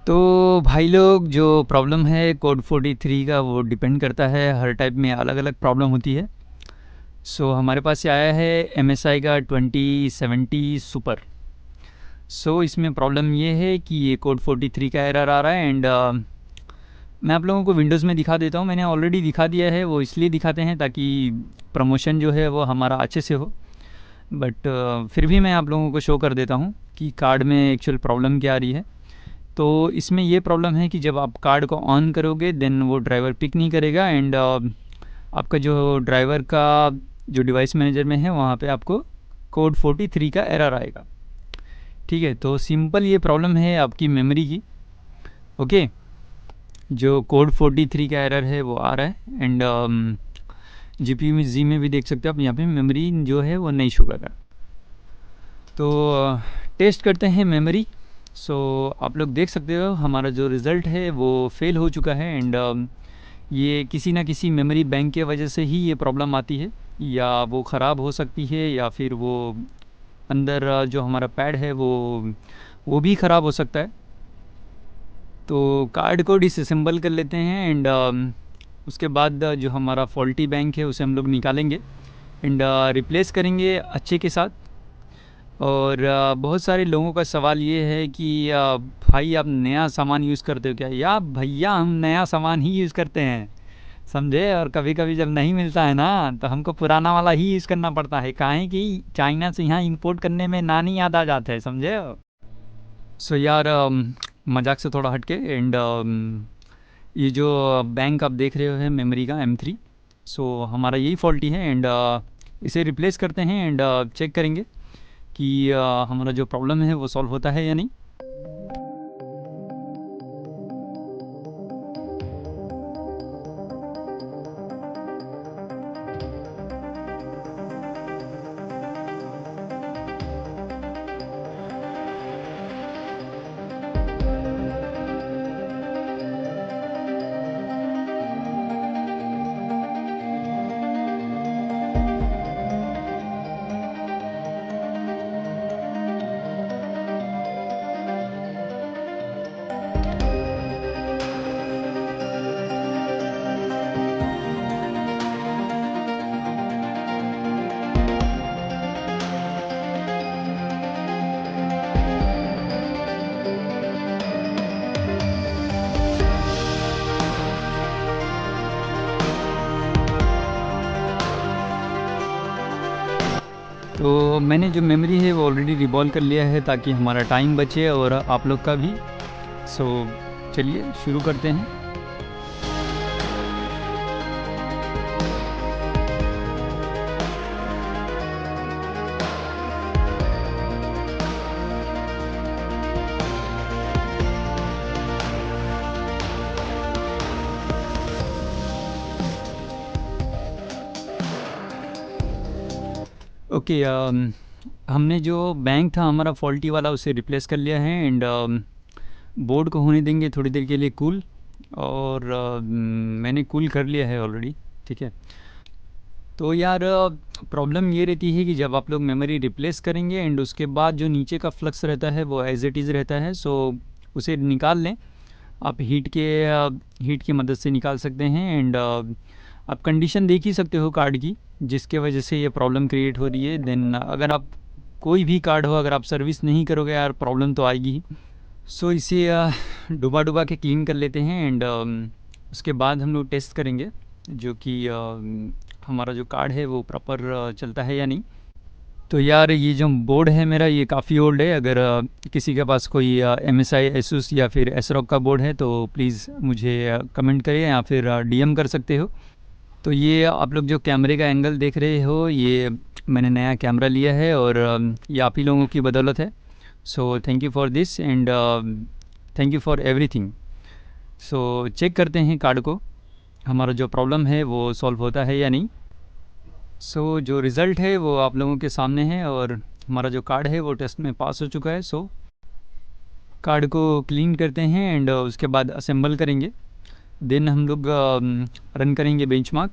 तो भाई लोग, जो प्रॉब्लम है कोड 43 का, वो डिपेंड करता है, हर टाइप में अलग अलग प्रॉब्लम होती है। हमारे पास ये आया है MSI का 2070 सुपर। इसमें प्रॉब्लम ये है कि ये कोड 43 का एरर आ रहा है। एंड मैं आप लोगों को विंडोज़ में दिखा देता हूँ, मैंने ऑलरेडी दिखा दिया है। वो इसलिए दिखाते हैं ताकि प्रमोशन जो है वो हमारा अच्छे से हो। बट फिर भी मैं आप लोगों को शो कर देता हूँ कि कार्ड में एक्चुअल प्रॉब्लम क्या आ रही है। तो इसमें ये प्रॉब्लम है कि जब आप कार्ड को ऑन करोगे देन वो ड्राइवर पिक नहीं करेगा। एंड आपका जो ड्राइवर का जो डिवाइस मैनेजर में है वहाँ पे आपको कोड 43 का एरर आएगा। ठीक है, तो सिंपल ये प्रॉब्लम है आपकी मेमोरी की। ओके, जो कोड 43 का एरर है वो आ रहा है। एंड GPU में जी में भी देख सकते हो आप, यहाँ पे मेमोरी जो है वो नहीं शो कर रहा। तो टेस्ट करते हैं मेमोरी। आप लोग देख सकते हो हमारा जो रिज़ल्ट है वो फेल हो चुका है। एंड ये किसी ना किसी मेमोरी बैंक के वजह से ही ये प्रॉब्लम आती है, या वो ख़राब हो सकती है, या फिर वो अंदर जो हमारा पैड है वो भी ख़राब हो सकता है। तो कार्ड को डिसअसेंबल कर लेते हैं। एंड उसके बाद जो हमारा फॉल्टी बैंक है उसे हम लोग निकालेंगे एंड रिप्लेस करेंगे अच्छे के साथ। और बहुत सारे लोगों का सवाल ये है कि भाई आप नया सामान यूज़ करते हो क्या? या भैया हम नया सामान ही यूज़ करते हैं, समझे। और कभी कभी जब नहीं मिलता है ना तो हमको पुराना वाला ही यूज़ करना पड़ता है, काहे कि चाइना से यहाँ इंपोर्ट करने में नानी याद आ जाते हैं, समझे। यार, मजाक से थोड़ा हटके। एंड ये जो बैंक आप देख रहे हो है मेमोरी का M3, हमारा यही फॉल्टी है। एंड इसे रिप्लेस करते हैं एंड चेक करेंगे कि हमारा जो प्रॉब्लम है वो सॉल्व होता है या नहीं। तो मैंने जो मेमोरी है वो ऑलरेडी रिवॉल्व कर लिया है ताकि हमारा टाइम बचे और आप लोग का भी। सो चलिए शुरू करते हैं। ओके, हमने जो बैंक था हमारा फॉल्टी वाला उसे रिप्लेस कर लिया है। एंड बोर्ड को होने देंगे थोड़ी देर के लिए कूल। और मैंने कूल कर लिया है ऑलरेडी। ठीक है, तो यार प्रॉब्लम ये रहती है कि जब आप लोग मेमोरी रिप्लेस करेंगे एंड उसके बाद जो नीचे का फ्लक्स रहता है वो एज इट इज़ रहता है। उसे निकाल लें आप। हीट की मदद से निकाल सकते हैं। एंड आप कंडीशन देख ही सकते हो कार्ड की, जिसके वजह से ये प्रॉब्लम क्रिएट हो रही है। देन अगर आप कोई भी कार्ड हो, अगर आप सर्विस नहीं करोगे यार प्रॉब्लम तो आएगी ही। इसे डुबा डुबा के क्लीन कर लेते हैं। एंड उसके बाद हम लोग टेस्ट करेंगे जो कि हमारा जो कार्ड है वो प्रॉपर चलता है या नहीं। तो यार ये जो बोर्ड है मेरा ये काफ़ी ओल्ड है। अगर किसी के पास कोई MSI एसूस या फिर एसरॉक का बोर्ड है तो प्लीज़ मुझे कमेंट करिए या फिर DM कर सकते हो। तो ये आप लोग जो कैमरे का एंगल देख रहे हो, ये मैंने नया कैमरा लिया है और ये आप ही लोगों की बदौलत है। Thank you for this and thank you for everything. Check करते हैं कार्ड को, हमारा जो प्रॉब्लम है वो सॉल्व होता है या नहीं। जो रिज़ल्ट है वो आप लोगों के सामने है और हमारा जो कार्ड है वो टेस्ट में पास हो चुका है। कार्ड को क्लीन करते हैं एंड उसके बाद असेंबल करेंगे। देन हम लोग रन करेंगे बेंचमार्क।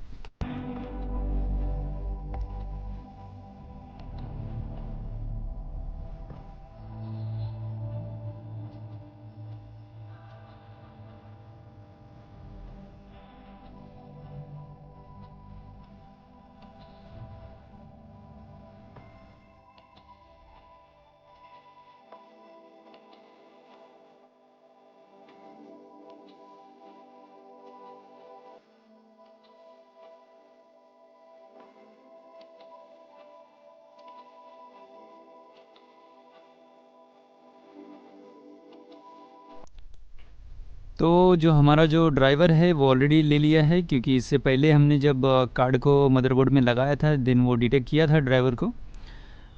तो जो हमारा जो ड्राइवर है वो ऑलरेडी ले लिया है, क्योंकि इससे पहले हमने जब कार्ड को मदरबोर्ड में लगाया था देन वो डिटेक्ट किया था ड्राइवर को।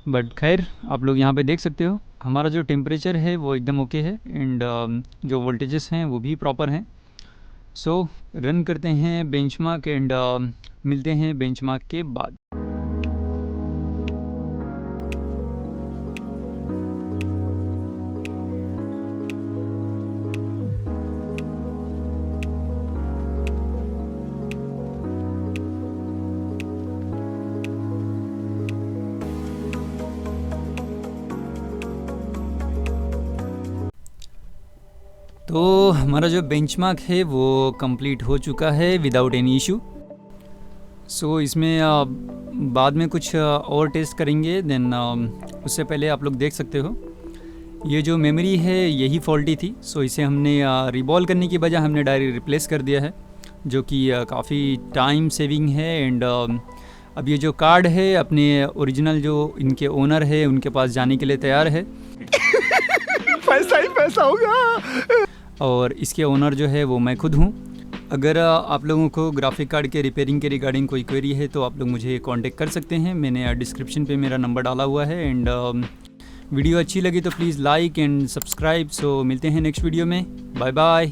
बट खैर आप लोग यहाँ पे देख सकते हो हमारा जो टेम्परेचर है वो एकदम ओके है एंड जो वोल्टेजेस हैं वो भी प्रॉपर हैं। सो रन करते हैं बेंचमार्क एंड मिलते हैं बेंचमार्क के बाद। तो हमारा जो बेंचमार्क है वो कंप्लीट हो चुका है विदाउट एनी इशू। सो इसमें बाद में कुछ और टेस्ट करेंगे देन उससे पहले आप लोग देख सकते हो ये जो मेमोरी है यही फॉल्टी थी। सो इसे हमने रिबॉल करने की बजाय हमने डायरेक्ट रिप्लेस कर दिया है, जो कि काफ़ी टाइम सेविंग है एंड अब ये जो कार्ड है अपने ओरिजिनल जो इनके ओनर है उनके पास जाने के लिए तैयार है। पैसा ही पैसा होगा। और इसके ओनर जो है वो मैं खुद हूँ। अगर आप लोगों को ग्राफिक कार्ड के रिपेयरिंग के रिगार्डिंग कोई क्वेरी है तो आप लोग मुझे कांटेक्ट कर सकते हैं। मैंने डिस्क्रिप्शन पे मेरा नंबर डाला हुआ है एंड वीडियो अच्छी लगी तो please like and subscribe. So मिलते हैं नेक्स्ट वीडियो में। Bye bye.